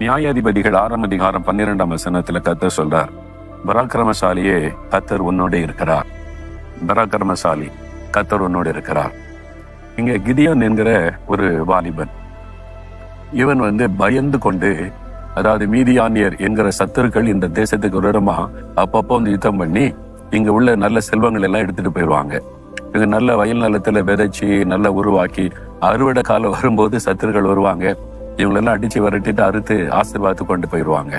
நியாயாதிபதிகள் 6ஆம் அதிகாரம் 12ஆம் வசனத்துல கர்த்தர் சொல்றார், பராக்கிரமசாலியே கர்த்தர் உன்னோட இருக்கிறார். பராக்கிரமசாலி கர்த்தர் உன்னோட இருக்கிறார். இங்க கிதியோன் என்கிற ஒரு வாலிபன், இவன் பயந்து கொண்டு, அதாவது மீதியானியர் என்கிற சத்துருக்கள் இந்த தேசத்துக்கு விரோதமா அப்பப்போ யுத்தம் பண்ணி இங்க உள்ள நல்ல செல்வங்கள் எல்லாம் எடுத்துட்டு போயிடுவாங்க. இவங்க நல்ல வயல் நிலத்துல விதைச்சி நல்லா உருவாக்கி அறுவடை காலம் வரும்போது சத்துருக்கள் வருவாங்க, இவங்களெல்லாம் அடிச்சு விரட்டிட்டு அறுத்து ஆசீர்வாதத்து கொண்டு போயிடுவாங்க.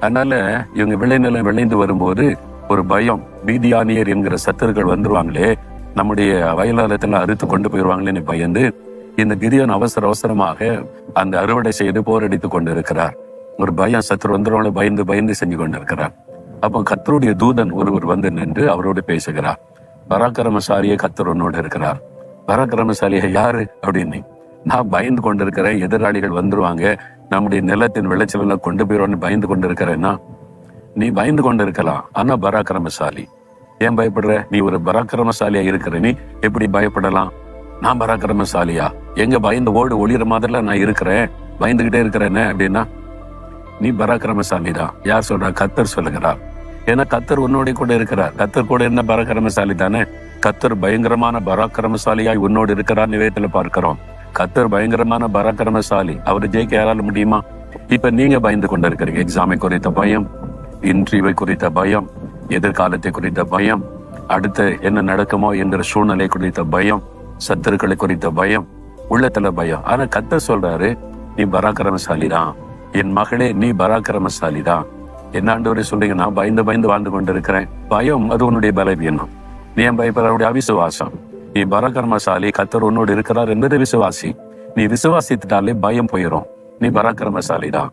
அதனால இவங்க விளைநிலம் விளைந்து வரும்போது ஒரு பயம், மீதியானியர் என்கிற சத்துருக்கள் வந்துருவாங்களே, நம்முடைய வயல் நிலத்துல அறுத்து கொண்டு போயிடுவாங்களேன்னு பயந்து இந்த கிதியோன் அவசரமாக அந்த அறுவடை செய்து போரடித்து கொண்டு இருக்கிறார். ஒரு பயம், சத்துரு வந்துருவாங்க, பயந்து பயந்து செஞ்சு கொண்டு இருக்கிறார். அப்போ கர்த்தருடைய தூதன் ஒருவர் வந்து நின்று அவரோடு பேசுகிறார். பராக்கிரமசாலியே கர்த்தர் உன்னோடு இருக்கிறார். பராக்கிரமசாலியை யாரு அப்படின்னு, நான் பயந்து கொண்டு இருக்கிறேன், எதிராளிகள் வந்துருவாங்க, நம்முடைய நிலத்தின் விளைச்சல் எல்லாம் கொண்டு போயிடுவான்னு பயந்து கொண்டு இருக்கிறேன்னா, நீ பயந்து கொண்டு இருக்கலாம், ஆனா பராக்கிரமசாலி. ஏன் பயப்படுற? நீ ஒரு பராக்கிரமசாலியா இருக்கிற, நீ எப்படி பயப்படலாம்? நான் பராக்கிரமசாலியா? எங்க பயந்து ஓடு ஒளிகிற மாதிரிலாம் நான் இருக்கிறேன், பயந்துகிட்டே இருக்கிறேன்னு அப்படின்னா, நீ பராக்கிரமசாலி தான். யார் சொல்றா? கர்த்தர் சொல்லுகிறார். ஏன்னா கர்த்தர் உன்னோட கூட இருக்கிறார். கர்த்தர் கூட என்ன பராக்கிரமசாலி தானே. கர்த்தர் பயங்கரமான பராக்கிரமசாலியாய் உன்னோடு இருக்கிறார் நிவேதத்துல பார்க்கிறோம். கர்த்தர் பயங்கரமான பராக்கிரமசாலி. அவரு ஜெயிக்க யாரால முடியுமா? இப்ப நீங்க பயந்து கொண்டு இருக்கிறீங்க. எக்ஸாமை குறித்த பயம், இன்டர்வியூவை குறித்த பயம், எதிர்காலத்தை குறித்த பயம், அடுத்து என்ன நடக்குமோ என்கிற சூழ்நிலை குறித்த பயம், சத்துருக்களை குறித்த பயம், உள்ளத்துல பயம். ஆனா கர்த்தர் சொல்றாரு, நீ பராக்கிரமசாலி தான். என் மகளே, நீ பராக்கிரமசாலி தான். என்ன ஆண்டவரே சொல்றீங்க? நான் பயந்து பயந்து வாழ்ந்து கொண்டு இருக்கிறேன். பயம் அது உன்னுடைய பலவீனம். நீ ஏன் பயப்படுற? அவிசுவாசம். நீ பராக்கிரமசாலி, கர்த்தர் உன்னோடு இருக்கிறார் என்பது விசுவாசி. நீ விசுவாசித்துட்டாலே பயம் போயிடும். நீ பராக்கிரமசாலி தான்.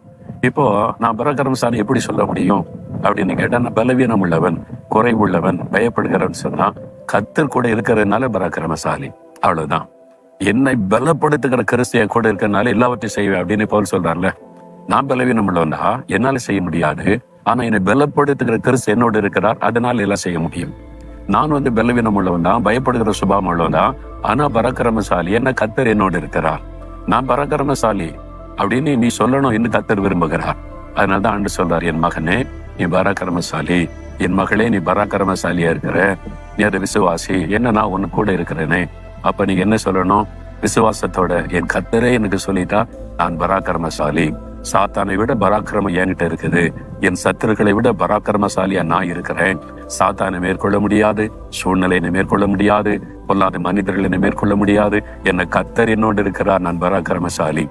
இப்போ நான் பராக்கிரமசாலி எப்படி சொல்ல முடியும் அப்படின்னு கேட்டா, நான் பலவீனம் உள்ளவன், குறைவுள்ளவன், பயப்படுகிறவன் சொன்னா, கர்த்தர் கூட இருக்கிறதுனால பராக்கிரமசாலி. அவ்வளவுதான். என்னை பலப்படுத்துகிற கிறிஸ்திய கூட இருக்கிறதுனால எல்லாவற்றையும் செய்வேன் அப்படின்னு பவுல் சொல்றாருல. நான் பலவீனம் உள்ளவனா, என்னால செய்ய முடியாது. ஆனா என்னை பலப்படுத்துகிற கிறிஸ்து என்னோடு இருக்கிறார், அதனால எல்லாம் செய்ய முடியும். நான் பலவீனம் உள்ளவன் தான், பயப்படுகிற சுபாவம் உள்ளவன் தான், ஆனா பராக்கிரமசாலி. என்ன கர்த்தர் என்னோடு இருக்கிறார், நான் பராக்கிரமசாலி அப்படின்னு நீ சொல்லணும் என்று கர்த்தர் விரும்புகிறார். அதனாலதான் ஆண்டு சொல்றார், என் மகனே நீ பராக்கிரமசாலி, என் மகளே நீ பராக்கிரமசாலியா இருக்கிற, நீ அதை விசுவாசி. என்ன நான் உன் கூட இருக்கிறேனே. அப்ப நீங்க என்ன சொல்லணும்? விசுவாசத்தோட, என் கர்த்தரே எனக்கு சொல்லிட்டா நான் பராக்கிரமசாலி. சாத்தானை விட பராக்கிரமம் என்கிட்ட இருக்குது. என் சத்துருக்களை விட பராக்கிரமசாலியா நான் இருக்கிறேன். சாத்தானை மேற்கொள்ள முடியாது, சூழ்நிலையை மேற்கொள்ள முடியாது, பொல்லாத மனிதர்களை மேற்கொள்ள முடியாது. என்ன கர்த்தர் என்னோடு இருக்கிறார், நான் பராக்கிரமசாலி.